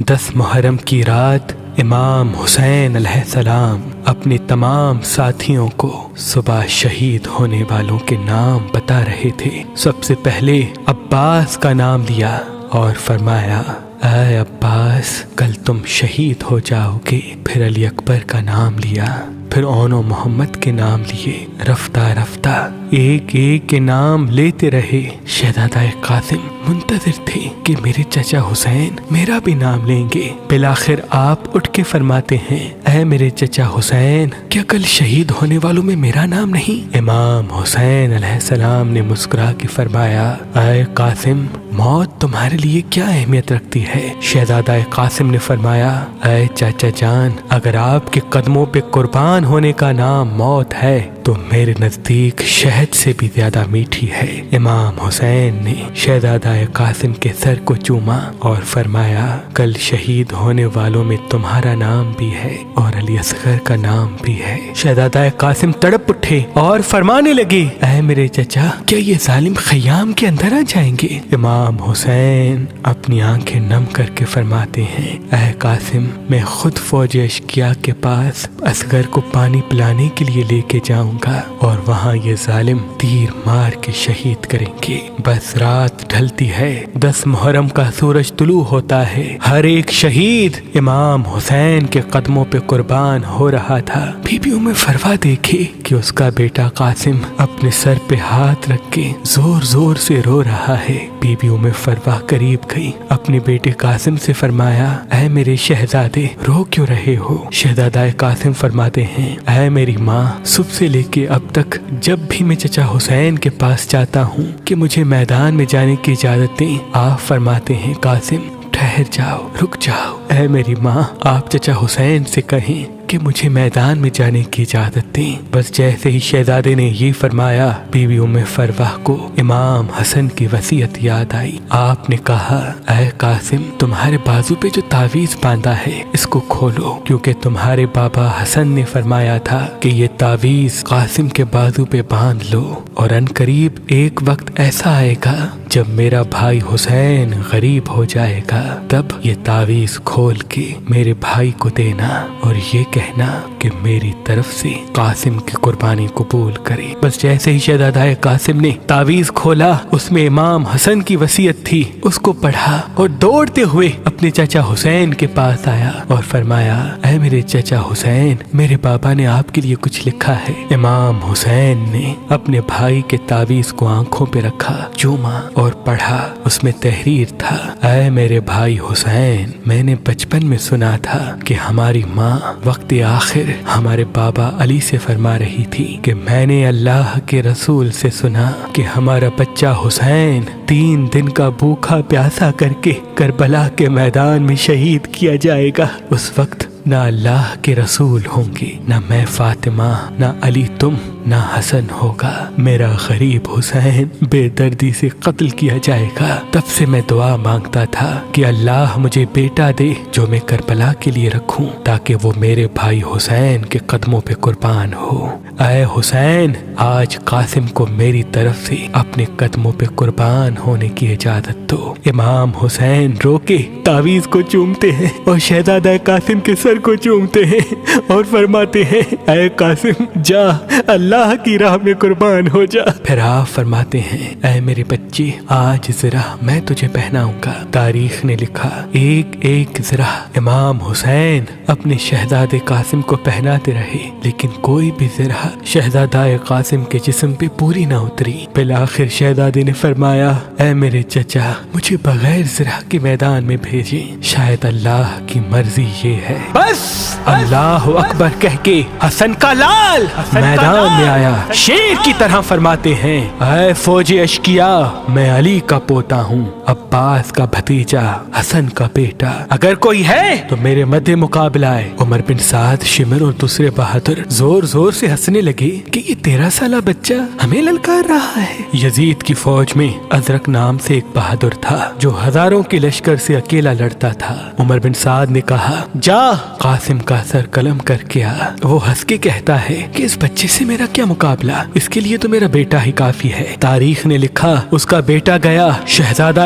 10 محرم کی رات امام حسین علیہ السلام اپنے تمام ساتھیوں کو صبح شہید ہونے والوں کے نام بتا رہے تھے۔ سب سے پہلے عباس کا نام لیا اور فرمایا، اے عباس، کل تم شہید ہو جاؤ گے۔ پھر علی اکبر کا نام لیا، پھر اون و محمد کے نام لیے۔ رفتہ رفتہ ایک ایک کے نام لیتے رہے۔ شہزادہ قاسم منتظر تھے کہ میرے چچا حسین میرا بھی نام لیں گے۔ بالآخر آپ اٹھ کے فرماتے ہیں، اے میرے چچا حسین، کیا کل شہید ہونے والوں میں میرا نام نہیں؟ امام حسین علیہ السلام نے مسکرا کے فرمایا، اے قاسم، موت تمہارے لیے کیا اہمیت رکھتی ہے؟ شہزادہ قاسم نے فرمایا، اے چاچا جان، اگر آپ کے قدموں پہ قربان ہونے کا نام موت ہے تو میرے نزدیک شہد سے بھی زیادہ میٹھی ہے۔ امام حسین نے شہزادہ قاسم کے سر کو چوما اور فرمایا، کل شہید ہونے والوں میں تمہارا نام بھی ہے اور علی اصغر کا نام بھی ہے۔ شہزادہ قاسم تڑپ اٹھے اور فرمانے لگے، اے میرے چچا، کیا یہ ظالم خیام کے اندر آ جائیں گے؟ امام حسین اپنی آنکھیں نم کر کے فرماتے ہیں، اے قاسم، میں خود فوج اشقیا کے پاس اصغر کو پانی پلانے کے لیے لے کے جاؤں گا اور وہاں یہ ظالم تیر مار کے شہید کریں گے۔ بس رات ڈھلتی ہے، 10 محرم کا سورج طلوع ہوتا ہے۔ ہر ایک شہید امام حسین کے قدموں پہ قربان ہو رہا تھا۔ بی بی ام فروا دیکھے کہ اس کا بیٹا قاسم اپنے سر پہ ہاتھ رکھ کے زور زور سے رو رہا ہے۔ بی بی ام فروا قریب گئی، اپنے بیٹے قاسم سے فرمایا، اے میرے شہزادے، رو کیوں رہے ہو؟ شہزادہ قاسم فرماتے ہیں، اے میری ماں، صبح سے لے کے اب تک جب بھی میں چچا حسین کے پاس جاتا ہوں کہ مجھے میدان میں جانے کی اجازت دیں، آپ فرماتے ہیں، قاسم ٹھہر جاؤ، رک جاؤ۔ اے میری ماں، آپ چچا حسین سے کہیں کہ مجھے میدان میں جانے کی اجازت دیں۔ بس جیسے ہی شہزادے نے یہ فرمایا، بی بی ام فروا کو امام حسن کی وصیت یاد آئی۔ آپ نے کہا، اے قاسم، تمہارے بازو پہ جو تعویذ باندھا ہے اس کو کھولو، کیونکہ تمہارے بابا حسن نے فرمایا تھا کہ یہ تعویذ قاسم کے بازو پہ باندھ لو، اور ان قریب ایک وقت ایسا آئے گا جب میرا بھائی حسین غریب ہو جائے گا، تب یہ تعویذ کھول کے میرے بھائی کو دینا اور یہ کہنا کہ میری طرف سے قاسم کی قربانی قبول کرے۔ بس جیسے ہی شہزادہ قاسم نے تعویذ کھولا، اس میں امام حسن کی وصیت تھی، اس کو پڑھا اور دوڑتے ہوئے اپنے چچا حسین کے پاس آیا اور فرمایا، اے میرے چچا حسین، میرے بابا نے آپ کے لیے کچھ لکھا ہے۔ امام حسین نے اپنے بھائی کے تعویذ کو آنکھوں پہ رکھا، چوما اور پڑھا۔ اس میں تحریر تھا، اے میرے بھائی حسین، میں نے بچپن میں سنا تھا کہ ہماری ماں وقت آخر ہمارے بابا علی سے فرما رہی تھی کہ میں نے اللہ کے رسول سے سنا کہ ہمارا بچہ حسین 3 دن کا بھوکا پیاسا کر کے کربلا کے میدان میں شہید کیا جائے گا۔ اس وقت نہ اللہ کے رسول ہوں گے، نہ میں فاطمہ، نہ علی تم، نہ حسن ہوگا، میرا غریب حسین بے دردی سے قتل کیا جائے گا۔ تب سے میں دعا مانگتا تھا کہ اللہ مجھے بیٹا دے جو میں کربلا کے لیے رکھوں، تاکہ وہ میرے بھائی حسین کے قدموں پہ قربان ہو۔ اے حسین، آج قاسم کو میری طرف سے اپنے قدموں پہ قربان ہونے کی اجازت دو۔ امام حسین رو کے تعویذ کو چومتے ہیں اور شہزادہ قاسم کے سر کو چومتے ہیں اور فرماتے ہیں، اے قاسم، جا، اللہ کی راہ میں قربان ہو جا۔ پھر آپ فرماتے ہیں، اے میرے بچے، آج ذرا میں تجھے پہناؤں گا۔ تاریخ نے لکھا، ایک ایک ذرا امام حسین اپنے شہزادے قاسم کو پہناتے رہے، لیکن کوئی بھی ذرا شہزادہ قاسم کے جسم پہ پوری نہ اتری۔ بالآخر شہزادے نے فرمایا، اے میرے چچا، مجھے بغیر ذرا کے میدان میں بھیجیں، شاید اللہ کی مرضی یہ ہے۔ بس اللہ اکبر کہہ کے حسن کا لال میدان میں آیا۔ شیر کی طرح فرماتے ہیں، اے فوج اشقیا، میں علی کا پوتا ہوں، عباس کا بھتیجا، حسن کا بیٹا، اگر کوئی ہے تو میرے مد مقابلہ ہے۔ عمر بن سعد، شمر اور دوسرے بہادر زور زور سے ہنسنے لگے کہ یہ 13 سالہ بچہ ہمیں للکار رہا ہے۔ یزید کی فوج میں ازرق نام سے ایک بہادر تھا جو ہزاروں کے لشکر سے اکیلا لڑتا تھا۔ عمر بن سعد نے کہا، جا قاسم کا سر قلم کر کے آ۔ وہ ہنس کے کہتا ہے کہ اس بچے سے میرا کیا مقابلہ، اس کے لیے تو میرا بیٹا ہی کافی ہے۔ تاریخ نے لکھا، اس کا بیٹا گیا، شہزادہ